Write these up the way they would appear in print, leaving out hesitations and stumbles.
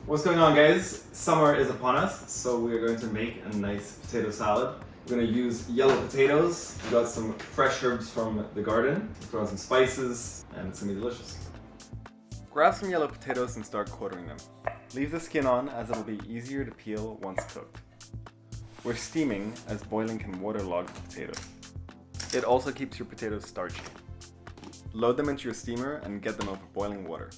What's going on, guys? Summer is upon us, so we are going to make a nice potato salad. We're going to use yellow potatoes. We got some fresh herbs from the garden, throw in some spices, and it's going to be delicious. Grab some yellow potatoes and start quartering them. Leave the skin on as it'll be easier to peel once cooked. We're steaming as boiling can waterlog the potatoes. It also keeps your potatoes starchy. Load them into your steamer and get them over boiling water.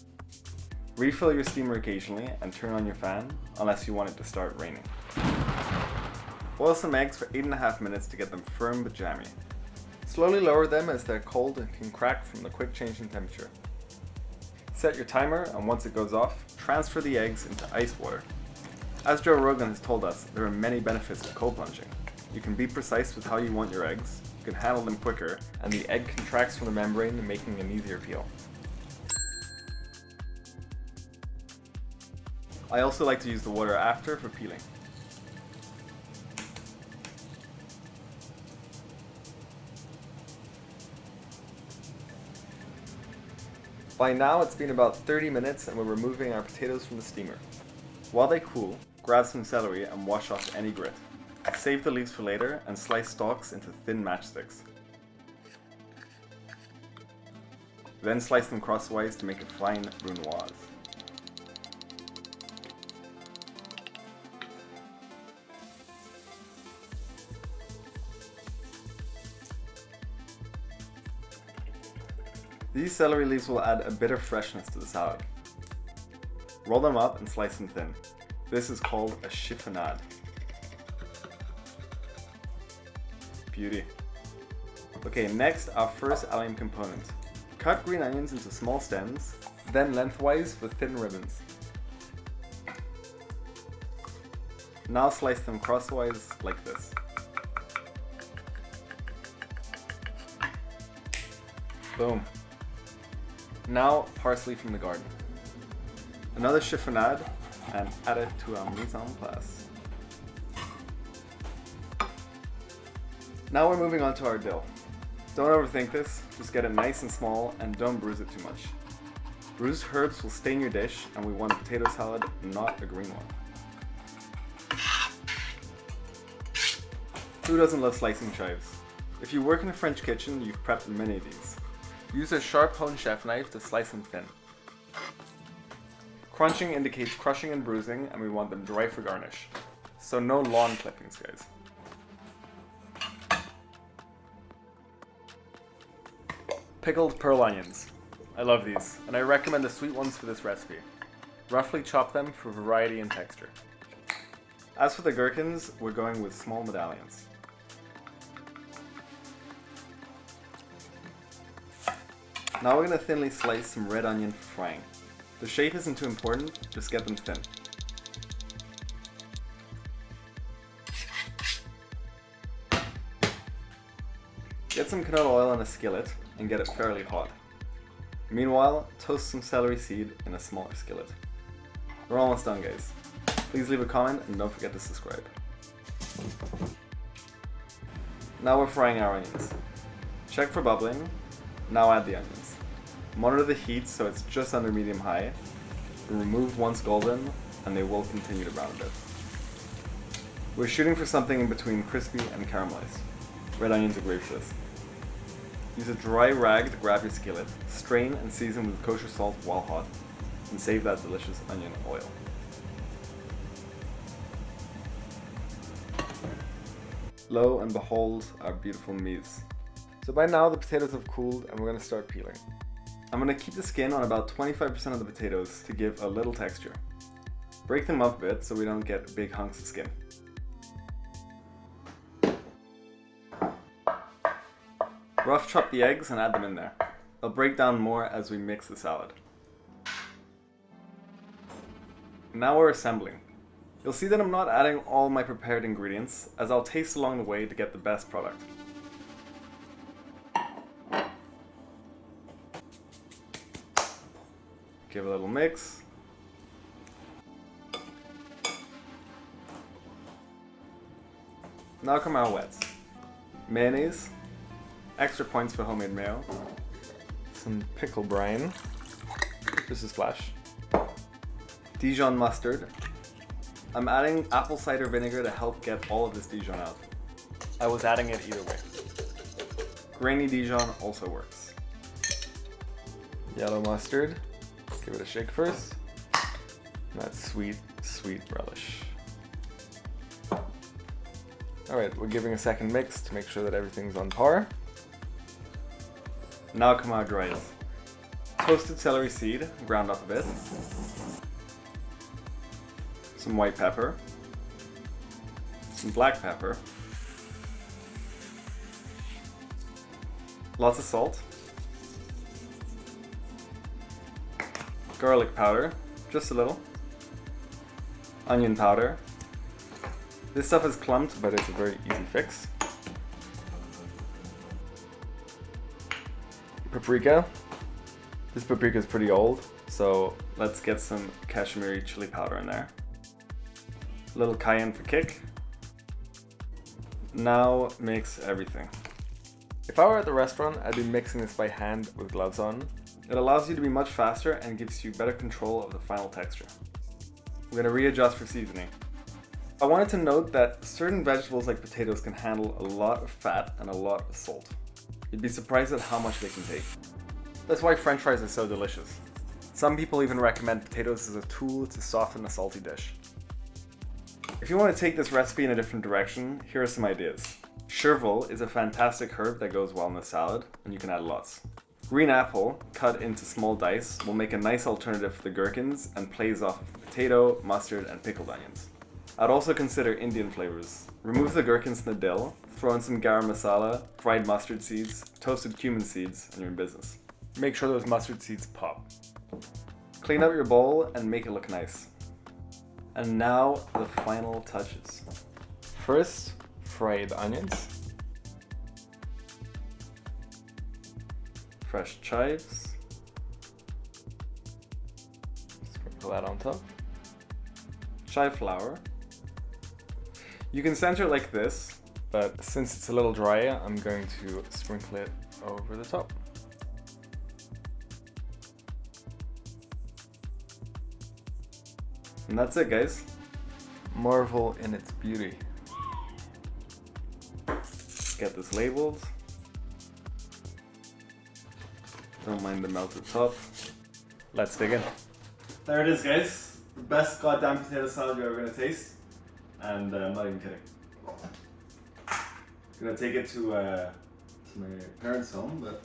Refill your steamer occasionally and turn on your fan unless you want it to start raining. Boil some eggs for 8.5 minutes to get them firm but jammy. Slowly lower them as they're cold and can crack from the quick change in temperature. Set your timer, and once it goes off, transfer the eggs into ice water. As Joe Rogan has told us, there are many benefits to cold plunging. You can be precise with how you want your eggs, you can handle them quicker, and the egg contracts from the membrane, making an easier peel. I also like to use the water after for peeling. By now it's been about 30 minutes and we're removing our potatoes from the steamer. While they cool, grab some celery and wash off any grit. Save the leaves for later and slice stalks into thin matchsticks. Then slice them crosswise to make a fine brunoise. These celery leaves will add a bit of freshness to the salad. Roll them up and slice them thin. This is called a chiffonade. Beauty. Okay, next our first allium component. Cut green onions into small stems, then lengthwise with thin ribbons. Now slice them crosswise like this. Boom. Now parsley from the garden. Another chiffonade and add it to our mise en place. Now we're moving on to our dill. Don't overthink this, just get it nice and small and don't bruise it too much. Bruised herbs will stain your dish and we want a potato salad, not a green one. Who doesn't love slicing chives? If you work in a French kitchen, you've prepped many of these. Use a sharp honed chef knife to slice them thin. Crunching indicates crushing and bruising, and we want them dry for garnish. So no lawn clippings, guys. Pickled pearl onions. I love these, and I recommend the sweet ones for this recipe. Roughly chop them for variety and texture. As for the gherkins, we're going with small medallions. Now we're going to thinly slice some red onion for frying. The shape isn't too important, just get them thin. Get some canola oil in a skillet and get it fairly hot. Meanwhile, toast some celery seed in a smaller skillet. We're almost done, guys. Please leave a comment and don't forget to subscribe. Now we're frying our onions. Check for bubbling. Now add the onions. Monitor the heat so it's just under medium-high. Remove once golden, and they will continue to brown a bit. We're shooting for something in between crispy and caramelized. Red onions are great for this. Use a dry rag to grab your skillet, strain and season with kosher salt while hot, and save that delicious onion oil. Lo and behold, our beautiful mise. So by now the potatoes have cooled and we're going to start peeling. I'm going to keep the skin on about 25% of the potatoes to give a little texture. Break them up a bit so we don't get big hunks of skin. Rough chop the eggs and add them in there. They'll break down more as we mix the salad. Now we're assembling. You'll see that I'm not adding all my prepared ingredients, as I'll taste along the way to get the best product. Give a little mix. Now come our wets. Mayonnaise, extra points for homemade mayo, some pickle brine, just a splash, Dijon mustard. I'm adding apple cider vinegar to help get all of this Dijon out. I was adding it either way. Grainy Dijon also works. Yellow mustard. Give it a shake first. And that sweet, sweet relish. Alright, we're giving a second mix to make sure that everything's on par. Now come our dries. Toasted celery seed, ground up a bit. Some white pepper. Some black pepper. Lots of salt. Garlic powder, just a little. Onion powder. This stuff is clumped, but it's a very easy fix. Paprika. This paprika is pretty old, so let's get some Kashmiri chili powder in there. A little cayenne for kick. Now mix everything. If I were at the restaurant, I'd be mixing this by hand with gloves on. It allows you to be much faster and gives you better control of the final texture. We're going to readjust for seasoning. I wanted to note that certain vegetables like potatoes can handle a lot of fat and a lot of salt. You'd be surprised at how much they can take. That's why French fries are so delicious. Some people even recommend potatoes as a tool to soften a salty dish. If you want to take this recipe in a different direction, here are some ideas. Chervil is a fantastic herb that goes well in the salad, and you can add lots. Green apple, cut into small dice, will make a nice alternative for the gherkins and plays off of the potato, mustard, and pickled onions. I'd also consider Indian flavors. Remove the gherkins and the dill, throw in some garam masala, fried mustard seeds, toasted cumin seeds, and you're in business. Make sure those mustard seeds pop. Clean up your bowl and make it look nice. And now the final touches. First, fried onions. Fresh chives. Sprinkle that on top. Chive flour. You can center it like this, but since it's a little dry, I'm going to sprinkle it over the top. And that's it, guys. Marvel in its beauty. Get this labeled. Don't mind the melted top. Let's dig in. There it is, guys. The best goddamn potato salad you're ever gonna taste. And I'm not even kidding. I'm gonna take it to my parents' home, but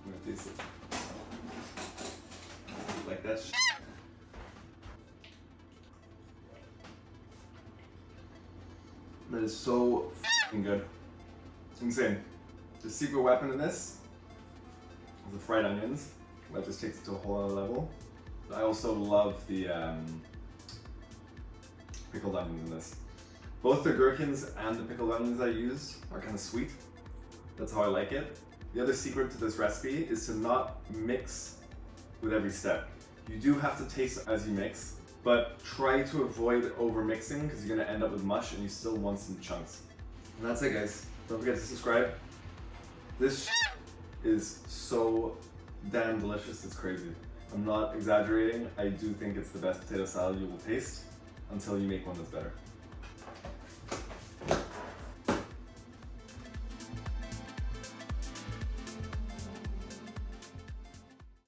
I'm gonna taste it. Like that shit. That is so f***ing good. It's insane. The secret weapon in this is the fried onions. That just takes it to a whole other level. I also love the pickled onions in this. Both the gherkins and the pickled onions I use are kind of sweet. That's how I like it. The other secret to this recipe is to not mix with every step. You do have to taste as you mix, but try to avoid over mixing because you're gonna end up with mush and you still want some chunks. And that's it, guys. Don't forget to subscribe. This is so damn delicious, it's crazy. I'm not exaggerating. I do think it's the best potato salad you will taste until you make one that's better.